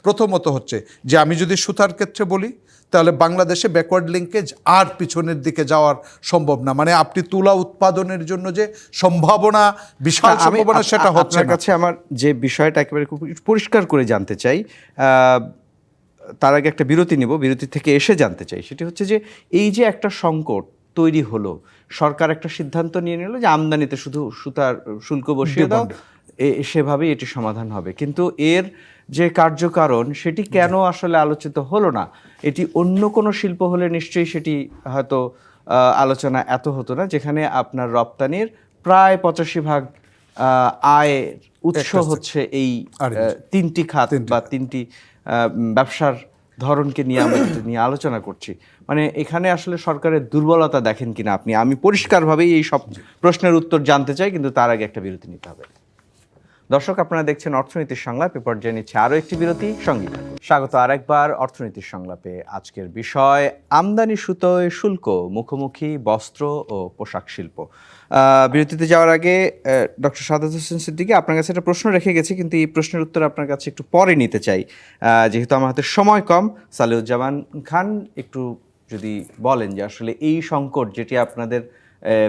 প্রথমত হচ্ছে যে আমি যদি সুতার ক্ষেত্রে বলি, তাহলে বাংলাদেশে ব্যাকওয়ার্ড লিঙ্কেজ আর পিছনের দিকে যাওয়ার সম্ভব না। মানে আপনি তুলা উৎপাদনের জন্য যে সম্ভাবনা, বিশাল সম্ভাবনা, সেটা হচ্ছে আপনার না। কাছে আমার যে বিষয়টা একেবারে খুব পরিষ্কার করে জানতে চাই, তার আগে একটা বিরতি নিব, বিরতি থেকে এসে জানতে চাই সেটি হচ্ছে যে এই যে একটা সংকট তৈরি হলো, সরকার একটা সিদ্ধান্ত নিয়ে নিল যে আমদানিতে শুধু সুতার শুল্ক বসিয়ে দাও, সেভাবেই এটি সমাধান হবে, কিন্তু এর যে কার্যকারণ সেটি কেন আসলে আলোচিত হলো না? এটি অন্য কোনো শিল্প হলে নিশ্চয়ই সেটি হয়তো আলোচনা এত হতো না, যেখানে আপনার রপ্তানির প্রায় 85% আয়ের উৎস হচ্ছে এই তিনটি খাত বা তিনটি ব্যবসার ধরনকে নিয়ে আমরা যেটা নিয়ে আলোচনা করছি। মানে এখানে আসলে সরকারের দুর্বলতা দেখেন কিনা আপনি? আমি পরিষ্কারভাবেই এই সব প্রশ্নের উত্তর জানতে চাই, কিন্তু তার আগে একটা বিরতি নিতে হবে। দর্শক, আপনারা দেখছেন অর্থনীতির সংলাপ, এ পর্যায়ে নিচ্ছে আরও একটি বিরতি, সঙ্গে থাকুন। স্বাগত আরেকবার অর্থনীতির সংলাপে। আজকের বিষয় আমদানি সুতোয় শুল্ক মুখোমুখি বস্ত্র ও পোশাক শিল্প। বিরতিতে যাওয়ার আগে ডক্টর সাদ হোসেন সিদ্দিকী, আপনার কাছে একটা প্রশ্ন রেখে গেছি, কিন্তু এই প্রশ্নের উত্তর আপনার কাছে একটু পরে নিতে চাই, যেহেতু আমার হাতে সময় কম। সালিউজ্জামান খান, একটু যদি বলেন যে আসলে এই সংকট যেটি আপনাদের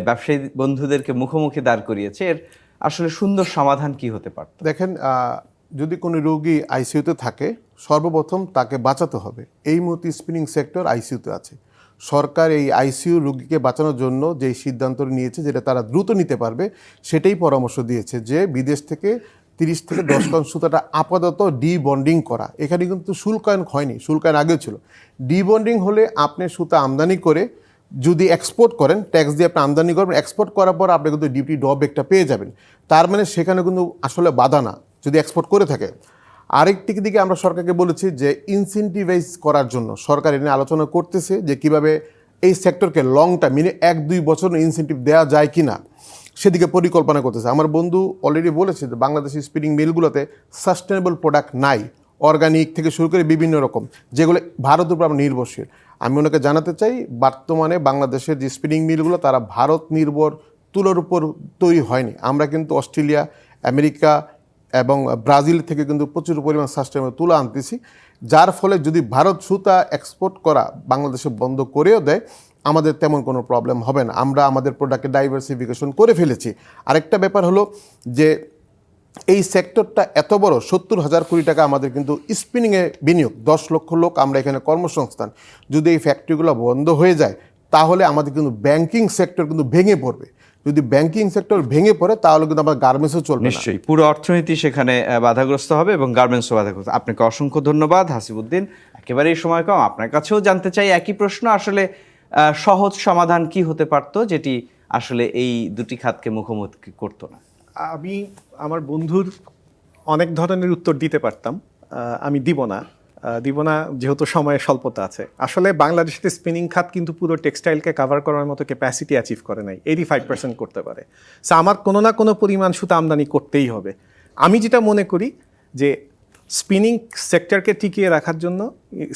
ব্যবসায়ী বন্ধুদেরকে মুখোমুখি দাঁড় করিয়েছে, এর আসলে সুন্দর সমাধান কি হতে পারত? দেখেন, যদি কোনো রোগী আইসিইউতে থাকে, সর্বপ্রথম তাকে বাঁচাতে হবে। এই মুহূর্তে স্পিনিং সেক্টর আইসিইউতে আছে। সরকার এই আইসিইউ রোগীকে বাঁচানোর জন্য যে সিদ্ধান্ত নিয়েছে, যেটা তারা দ্রুত নিতে পারবে, সেটাই পরামর্শ দিয়েছে যে বিদেশ থেকে 30 থেকে 10 টন সুতাটা আপাতত ডিবন্ডিং করা। এখানে কিন্তু শুল্কায়ন হয়নি, শুল্কায়ন আগেও ছিল। ডিবন্ডিং হলে আপনি সুতা আমদানি করে যদি এক্সপোর্ট করেন, ট্যাক্স দিয়ে আপনি আমদানি করবেন, এক্সপোর্ট করার পর আপনি কিন্তু ডিউটি ড্রব্যাকটা পেয়ে যাবেন। তার মানে সেখানে কিন্তু আসলে বাধা না যদি এক্সপোর্ট করে থাকে। আরেকটি দিকে আমরা সরকারকে বলেছি যে ইনসেন্টিভাইজ করার জন্য সরকার এনে আলোচনা করতেছে যে কিভাবে এই সেক্টরকে লং টাইম, মিনে 1-2 বছর ইনসেন্টিভ দেওয়া যায় কি না, সেদিকে পরিকল্পনা করতেছে। আমার বন্ধু অলরেডি বলেছে যে বাংলাদেশের স্পিনিং মিলগুলোতে সাস্টেনেবল প্রোডাক্ট নাই, অর্গানিক থেকে শুরু করে বিভিন্ন রকম, যেগুলো ভারতের উপর আমরা নির্ভরশীল। আমি ওনাকে জানাতে চাই, বর্তমানে বাংলাদেশের যে স্পিনিং মিলগুলো তারা ভারত নির্ভর তুলোর উপর তৈরি হয়নি। আমরা কিন্তু অস্ট্রেলিয়া, আমেরিকা এবং ব্রাজিল থেকে কিন্তু প্রচুর পরিমাণ সাস্টেনেবল তুলা আনতেছি, যার ফলে যদি ভারত সুতা এক্সপোর্ট করা বাংলাদেশে বন্ধ করেও দেয়, আমাদের তেমন কোনো প্রবলেম হবে না। আমরা আমাদের প্রোডাক্টে ডাইভার্সিফিকেশন করে ফেলেছি। আরেকটা ব্যাপার হলো যে এই সেক্টরটা এত বড়, 70,000 কোটি টাকা আমাদের কিন্তু স্পিনিংয়ে বিনিয়োগ, 10 লক্ষ লোক আমরা এখানে কর্মসংস্থান। যদি এই ফ্যাক্টরিগুলো বন্ধ হয়ে যায়, তাহলে আমাদের কিন্তু ব্যাংকিং সেক্টর কিন্তু ভেঙে পড়বে। যদি ব্যাংকিং সেক্টর ভেঙে পড়ে, তাহলে কিন্তু আমার গার্মেন্টসও চলবে না। নিশ্চয়ই পুরো অর্থনীতি সেখানে বাধাগ্রস্ত হবে এবং গার্মেন্টসও বাধাগ্রস্ত। আপনাকে অসংখ্য ধন্যবাদ হাসিবুদ্দিন। একেবারেই সময় কম, আপনার কাছেও জানতে চাই একই প্রশ্ন। আসলে সহজ সমাধান কি হতে পারতো যেটি আসলে এই দুটি খাতকে মুখোমুখি করতো না? আমি আমার বন্ধুর অনেক ধরনের উত্তর দিতে পারতাম, আমি দিব না যেহেতু সময়ের স্বল্পতা আছে। আসলে বাংলাদেশের স্পিনিং খাত কিন্তু পুরো টেক্সটাইলকে কভার করার মতো ক্যাপাসিটি অ্যাচিভ করে নাই, 85% করতে পারে। সো আমার কোনো না কোনো পরিমাণ সুতা আমদানি করতেই হবে। আমি যেটা মনে করি যে স্পিনিং সেক্টরকে টিকিয়ে রাখার জন্য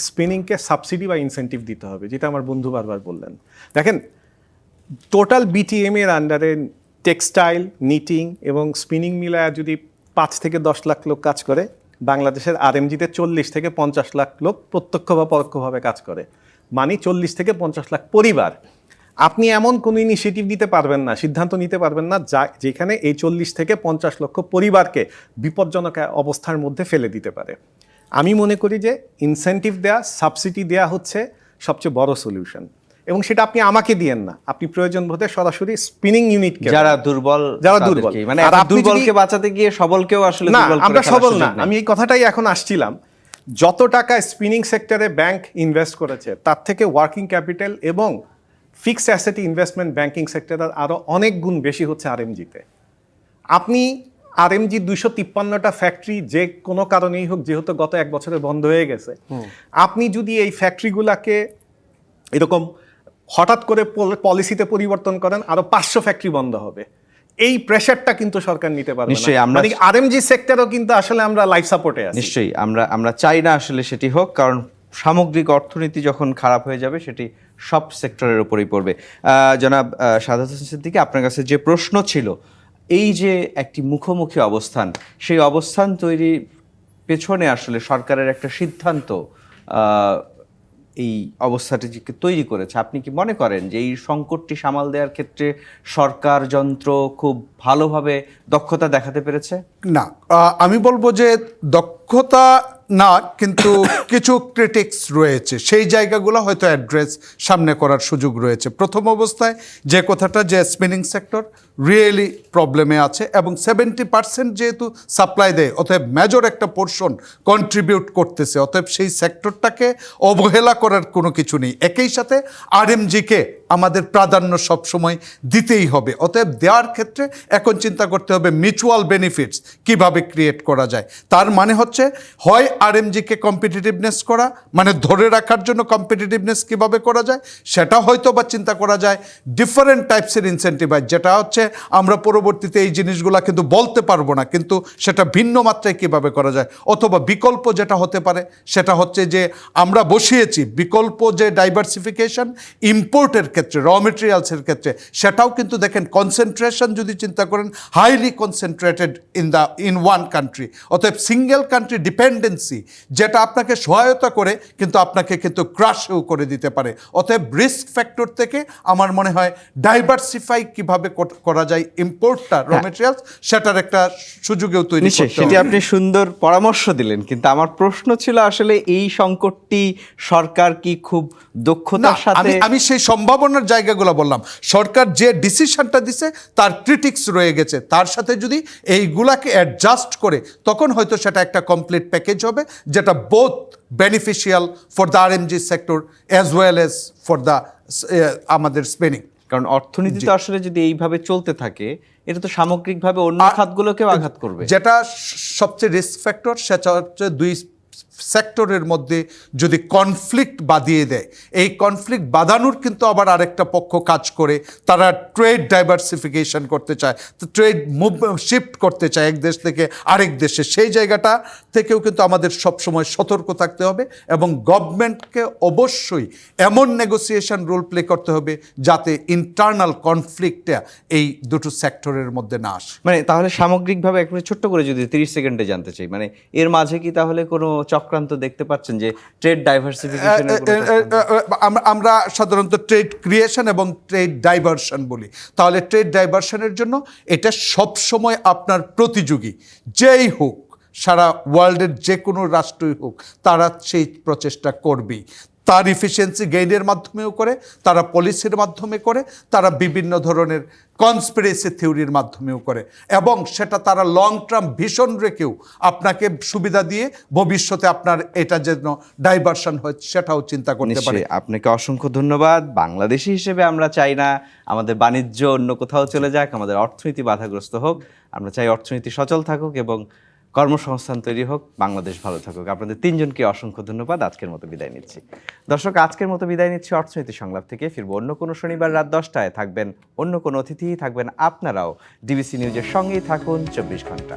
স্পিনিংকে সাবসিডি বা ইনসেন্টিভ দিতে হবে, যেটা আমার বন্ধু বারবার বললেন। দেখেন, টোটাল বিটিএম এর আন্ডারে টেক্সটাইল, নিটিং এবং স্পিনিং মিলায় যদি 5 থেকে 10 লাখ লোক কাজ করে, বাংলাদেশের আরএমজিতে 40 থেকে 50 লাখ লোক প্রত্যক্ষ বা পরোক্ষভাবে কাজ করে, মানে 40 থেকে 50 লাখ পরিবার। আপনি এমন কোনো ইনিশিয়েটিভ দিতে পারবেন না, সিদ্ধান্ত নিতে পারবেন না যেখানে এই 40 থেকে 50 লক্ষ পরিবারকে বিপজ্জনক অবস্থার মধ্যে ফেলে দিতে পারে। আমি মনে করি যে ইনসেন্টিভ দেয়া, সাবসিডি দেয়া হচ্ছে সবচেয়ে বড় সলিউশন। এবং সেটা আপনি আমাকে দিয়েন না, আপনি প্রয়োজন বোধে সরাসরি স্পিনিং ইউনিটকে, যারা দুর্বল, মানে দুর্বলকে বাঁচাতে গিয়ে সবলকেও আসলে না, দুর্বল করে আমরা ফেলার সবল সুযোগ না। নেই। আমি এই কথাটাই এখন আসছিলাম। যত টাকা স্পিনিং সেক্টরে ব্যাংক ইনভেস্ট করেছে, তার থেকে ওয়ার্কিং ক্যাপিটাল এবং ফিক্সড অ্যাসেট ইনভেস্টমেন্ট ব্যাংকিং সেক্টরের আরো অনেক গুণ বেশি হচ্ছে আরএমজিতে। আপনি আরএমজি 253টা ফ্যাক্টরি যে কোনো কারণেই হোক, যেহেতু গত 1 বছরে বন্ধ হয়ে গেছে, আপনি যদি এই ফ্যাক্টরিগুলাকে এরকম হঠাৎ করে পলিসিতে পরিবর্তন করেন, আরো 500 ফ্যাক্টরি বন্ধ হবে। এই প্রেসারটা কিন্তু সরকার নিতে পারবে না। নিশ্চয়ই আমরা মানে আরএমজি সেক্টরও কিন্তু আসলে আমরা লাইফ সাপোর্টে আছি। নিশ্চয়ই আমরা চাই না আসলে সেটি হোক, কারণ সামগ্রিক অর্থনীতি যখন খারাপ হয়ে যাবে সেটি সব সেক্টরের উপরেই পড়বে। জনাব সাদাত হোসেন সিদ্দিকী, আপনার কাছে যে প্রশ্ন ছিল, এই যে একটি মুখোমুখি অবস্থান, সেই অবস্থান তৈরির পেছনে আসলে সরকারের একটা সিদ্ধান্ত এই অবস্থাটিকে তৈরি করেছে। আপনি কি মনে করেন যে এই সংকটটি সামাল দেওয়ার ক্ষেত্রে সরকার যন্ত্র খুব ভালোভাবে দক্ষতা দেখাতে পেরেছে? না, আমি বলবো যে দক্ষতা না, কিন্তু কিছু ক্রিটিক্স রয়েছে, সেই জায়গাগুলো হয়তো অ্যাড্রেস সামনে করার সুযোগ রয়েছে। প্রথম অবস্থায় যে কথাটা, যে স্পিনিং সেক্টর রিয়েলি প্রবলেমে আছে এবং 70% যেহেতু সাপ্লাই দেয়, অতএব মেজর একটা পোর্শন কন্ট্রিবিউট করতেছে, অতএব সেই সেক্টরটাকে অবহেলা করার কোনো কিছু নেই। একই সাথে আরএমজিকে আমাদের প্রাধান্য সবসময় দিতেই হবে। অতএব দেওয়ার ক্ষেত্রে এখন চিন্তা করতে হবে মিউচুয়াল বেনিফিটস কিভাবে ক্রিয়েট করা যায়। তার মানে হচ্ছে হয় আরএমজিকে কম্পিটিটিভনেস করা, মানে ধরে রাখার জন্য কম্পিটিটিভনেস কিভাবে করা যায় সেটা হয়তো বা চিন্তা করা যায়। ডিফারেন্ট টাইপসের ইনসেন্টিভাইজ, যেটা হচ্ছে আমরা পরবর্তীতে এই জিনিসগুলো কিন্তু বলতে পারবো না, কিন্তু সেটা ভিন্ন মাত্রায় কিভাবে করা যায়। অথবা বিকল্প যেটা হতে পারে সেটা হচ্ছে যে আমরা বসিয়েছি বিকল্প যে ডাইভার্সিফিকেশন ইম্পোর্টের ক্ষেত্রে, র মেটেরিয়ালসের ক্ষেত্রে, সেটাও কিন্তু দেখেন কনসেন্ট্রেশন যদি চিন্তা করেন, highly concentrated in one country. অতএব সিঙ্গেল কান্ট্রি ডিপেন্ডেন্সি যেটা আপনাকে সহায়তা করে কিন্তু আপনাকে কিন্তু ক্রাশও করে দিতে পারে। অতএব রিস্ক ফ্যাক্টর থেকে আমার মনে হয় ডাইভার্সিফাই কিভাবে করা যায় ইম্পোর্টটা, র মেটেরিয়ালস, সেটার একটা সুযোগেও তৈরি নিশ্চয়ই, করতে সেটি হবে। আপনি সুন্দর পরামর্শ দিলেন, কিন্তু আমার প্রশ্ন ছিল আসলে এই সংকটটি সরকার কি খুব দক্ষতার সাথে, আমি সেই সম্ভাবনার জায়গাগুলো বললাম। সরকার যে ডিসিশনটা দিছে তার ক্রিটিক্স রয়ে গেছে, তার সাথে যদি এইগুলাকে অ্যাডজাস্ট করে তখন হয়তো সেটা একটা কমপ্লিট প্যাকেজ হবে, যেটা both beneficial for the RMG sector as well as for the আমাদের স্পেনিং। কারণ অর্থনীতি তো আসলে যদি এইভাবে চলতে থাকে, এটা তো সামগ্রিকভাবে অন্য খাতগুলোকেও আঘাত করবে। যেটা সবচেয়ে রিস্ক ফ্যাক্টর সেটা হচ্ছে দুই সেক্টরের মধ্যে যদি কনফ্লিক্ট বাঁধিয়ে দেয়, এই কনফ্লিক্ট বাঁধানোর কিন্তু আবার আরেকটা পক্ষ কাজ করে, তারা ট্রেড ডাইভার্সিফিকেশন করতে চায়, ট্রেড মুভ শিফট করতে চায় এক দেশ থেকে আরেক দেশে। সেই জায়গাটা থেকেও কিন্তু আমাদের সবসময় সতর্ক থাকতে হবে এবং গভর্নমেন্টকে অবশ্যই এমন নেগোসিয়েশন রোল প্লে করতে হবে যাতে ইন্টারনাল কনফ্লিক্টটা এই দুটো সেক্টরের মধ্যে না আসে। মানে তাহলে সামগ্রিকভাবে একবারে ছোট্ট করে যদি 30 সেকেন্ডে জানতে চাই, মানে এর মাঝে কি তাহলে কোনো চক্রান্ত দেখতে পাচ্ছেন যে ট্রেড ডাইভার্সিফিকেশন? আমরা সাধারণত ট্রেড ক্রিয়েশন এবং ট্রেড ডাইভার্সন বলি। তাহলে ট্রেড ডাইভার্সনের জন্য এটা সবসময় আপনার প্রতিযোগী যেই হোক, সারা ওয়ার্ল্ডের যে কোনো রাষ্ট্রই হোক, তারা সেই প্রচেষ্টা করবেই। তার ইফিসিয়েন্সি গেইনের মাধ্যমেও করে, তারা পলিসির মাধ্যমে করে, তারা বিভিন্ন ধরনের কনস্পিরেসি থিওরির মাধ্যমেও করে, এবং সেটা তারা লং টার্ম ভিশন রেখেও আপনাকে সুবিধা দিয়ে ভবিষ্যতে আপনার এটা যেন ডাইভার্সন হয় সেটাও চিন্তা করতে পারে। নিশ্চয়ই, আপনাকে অসংখ্য ধন্যবাদ। বাংলাদেশি হিসেবে আমরা চাই না আমাদের বাণিজ্য অন্য কোথাও চলে যাক, আমাদের অর্থনীতি বাধাগ্রস্ত হোক। আমরা চাই অর্থনীতি সচল থাকুক এবং কর্মসংস্থান তৈরি হোক, বাংলাদেশ ভালো থাকুক। আপনাদের তিনজনকে অসংখ্য ধন্যবাদ। আজকের মতো বিদায় নিচ্ছি। দর্শক, আজকের মতো বিদায় নিচ্ছি অর্থনীতি সংলাপ থেকে। ফিরবো অন্য কোনো শনিবার রাত 10টায়। থাকবেন অন্য কোনো অতিথি, থাকবেন আপনারাও। ডিবিসি নিউজের সঙ্গেই থাকুন 24 ঘন্টা।